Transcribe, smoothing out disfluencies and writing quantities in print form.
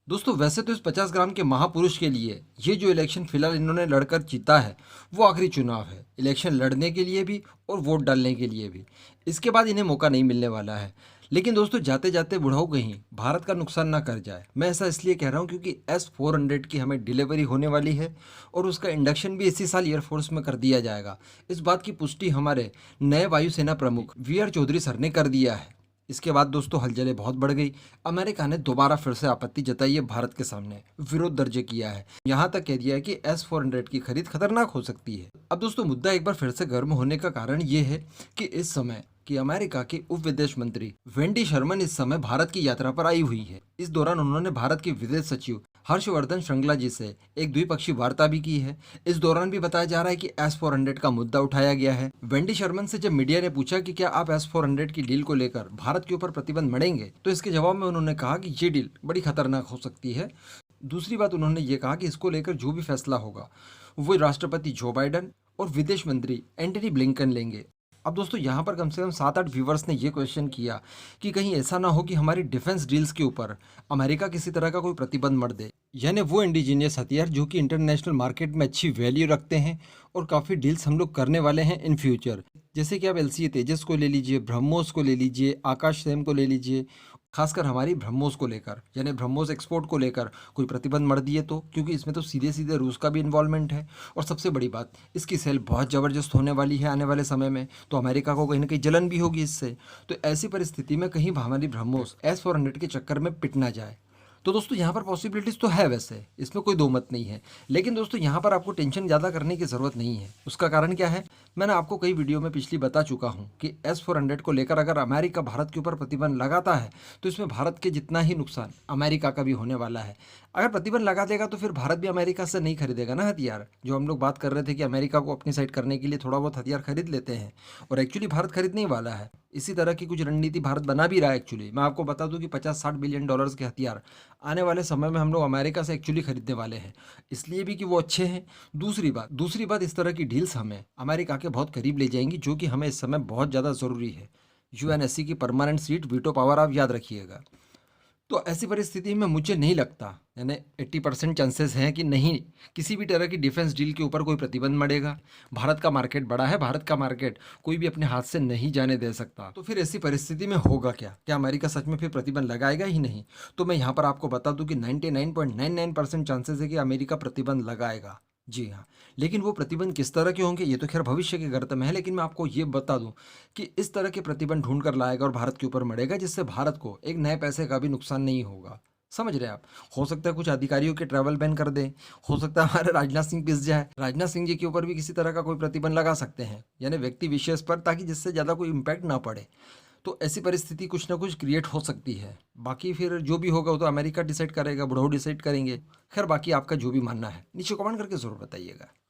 दोस्तों वैसे तो इस 50 ग्राम के महापुरुष के लिए ये जो इलेक्शन फिलहाल इन्होंने लड़कर जीता है वो आखिरी चुनाव है, इलेक्शन लड़ने के लिए भी और वोट डालने के लिए भी। इसके बाद इन्हें मौका नहीं मिलने वाला है। लेकिन दोस्तों जाते जाते बुढ़ाऊ कहीं भारत का नुकसान ना कर जाए। मैं ऐसा इसलिए कह रहा हूँ क्योंकि S-400 की हमें डिलीवरी होने वाली है और उसका इंडक्शन भी इसी साल एयरफोर्स में कर दिया जाएगा। इस बात की पुष्टि हमारे नए वायुसेना प्रमुख VR चौधरी सर ने कर दिया है। इसके बाद दोस्तों हलचलें बहुत बढ़ गई। अमेरिका ने दोबारा फिर से आपत्ति जताई है, भारत के सामने विरोध दर्ज किया है। यहाँ तक कह दिया है कि S-400 की खरीद खतरनाक हो सकती है। अब दोस्तों मुद्दा एक बार फिर से गर्म होने का कारण ये है कि इस समय कि अमेरिका के उप विदेश मंत्री वेंडी शर्मन इस समय भारत की यात्रा पर आई हुई है। इस दौरान उन्होंने भारत के विदेश सचिव हर्षवर्धन श्रृंगला जी से एक द्विपक्षीय वार्ता भी की है। इस दौरान भी बताया जा रहा है कि S-400 का मुद्दा उठाया गया है। वेंडी शर्मन से जब मीडिया ने पूछा कि क्या आप S-400 की डील को लेकर भारत के ऊपर प्रतिबंध मढ़ेंगे, तो इसके जवाब में उन्होंने कहा कि ये डील बड़ी खतरनाक हो सकती है। दूसरी बात उन्होंने ये कहा कि इसको लेकर जो भी फैसला होगा वो राष्ट्रपति जो बाइडन और विदेश मंत्री एंटनी ब्लिंकन लेंगे। अब दोस्तों यहाँ पर कम से कम 7-8 व्यूवर्स ने ये क्वेश्चन किया कि कहीं ऐसा ना हो कि हमारी डिफेंस डील्स के ऊपर अमेरिका किसी तरह का कोई प्रतिबंध मढ़ दे, यानी वो इंडिजीनियस हथियार जो कि इंटरनेशनल मार्केट में अच्छी वैल्यू रखते हैं और काफ़ी डील्स हम लोग करने वाले हैं इन फ्यूचर। जैसे कि आप LCA तेजस को ले लीजिए, ब्रह्मोस को ले लीजिए, आकाश सेम को ले लीजिए। खासकर हमारी ब्रह्मोस को लेकर, यानी ब्रह्मोस एक्सपोर्ट को लेकर कोई प्रतिबंध मढ़ दिए तो, क्योंकि इसमें तो सीधे सीधे रूस का भी इन्वॉल्वमेंट है। और सबसे बड़ी बात, इसकी सेल बहुत ज़बरदस्त होने वाली है आने वाले समय में, तो अमेरिका को कहीं ना कहीं जलन भी होगी इससे। तो ऐसी परिस्थिति में कहीं हमारी ब्रह्मोस S-400 के चक्कर में पिट ना जाए। तो दोस्तों यहाँ पर पॉसिबिलिटीज़ तो है, वैसे इसमें कोई दो मत नहीं है। लेकिन दोस्तों यहाँ पर आपको टेंशन ज़्यादा करने की ज़रूरत नहीं है। उसका कारण क्या है, मैंने आपको कई वीडियो में पिछली बता चुका हूँ कि S-400 को लेकर अगर अमेरिका भारत के ऊपर प्रतिबंध लगाता है तो इसमें भारत के जितना ही नुकसान अमेरिका का भी होने वाला है। अगर प्रतिबंध लगा देगा तो फिर भारत भी अमेरिका से नहीं खरीदेगा ना हथियार। जो हम लोग बात कर रहे थे कि अमेरिका को अपनी साइड करने के लिए थोड़ा बहुत हथियार खरीद लेते हैं, और एक्चुअली भारत खरीदने ही वाला है। इसी तरह की कुछ रणनीति भारत बना भी रहा है। एक्चुअली मैं आपको बता दूं कि 50-60 बिलियन डॉलर्स के हथियार आने वाले समय में हम लोग अमेरिका से एक्चुअली खरीदने वाले हैं, इसलिए भी कि वो अच्छे हैं। दूसरी बात इस तरह की डील्स हमें अमेरिका के बहुत करीब ले जाएंगी, जो कि हमें इस समय बहुत ज़्यादा ज़रूरी है। UNSC की परमानेंट सीट, वीटो पावर आप याद रखिएगा। तो ऐसी परिस्थिति में मुझे नहीं लगता, यानी 80% चांसेस हैं कि नहीं किसी भी तरह की डिफेंस डील के ऊपर कोई प्रतिबंध मढ़ेगा। भारत का मार्केट बड़ा है, भारत का मार्केट कोई भी अपने हाथ से नहीं जाने दे सकता। तो फिर ऐसी परिस्थिति में होगा क्या अमेरिका सच में फिर प्रतिबंध लगाएगा ही नहीं? तो मैं यहाँ पर आपको बता दूं कि 99.99% चांसेस है कि अमेरिका प्रतिबंध लगाएगा। जी हाँ। लेकिन वो प्रतिबंध किस तरह के होंगे ये तो खैर भविष्य की गर्त में है, लेकिन मैं आपको ये बता दूं कि इस तरह के प्रतिबंध ढूंढ कर लाएगा और भारत के ऊपर मढ़ेगा, जिससे भारत को एक नए पैसे का भी नुकसान नहीं होगा। समझ रहे हैं आप? हो सकता है कुछ अधिकारियों के ट्रैवल बैन कर दें, हो सकता है हमारे राजनाथ सिंह पिस जाए, राजनाथ सिंह जी के ऊपर भी किसी तरह का कोई प्रतिबंध लगा सकते हैं, यानी व्यक्ति विशेष पर, ताकि जिससे ज़्यादा कोई इम्पैक्ट ना पड़े। तो ऐसी परिस्थिति कुछ ना कुछ क्रिएट हो सकती है। बाकी फिर जो भी होगा वो तो अमेरिका डिसाइड करेगा, बुढ़ऊ डिसाइड करेंगे। खैर बाकी आपका जो भी मानना है नीचे कमेंट करके ज़रूर बताइएगा।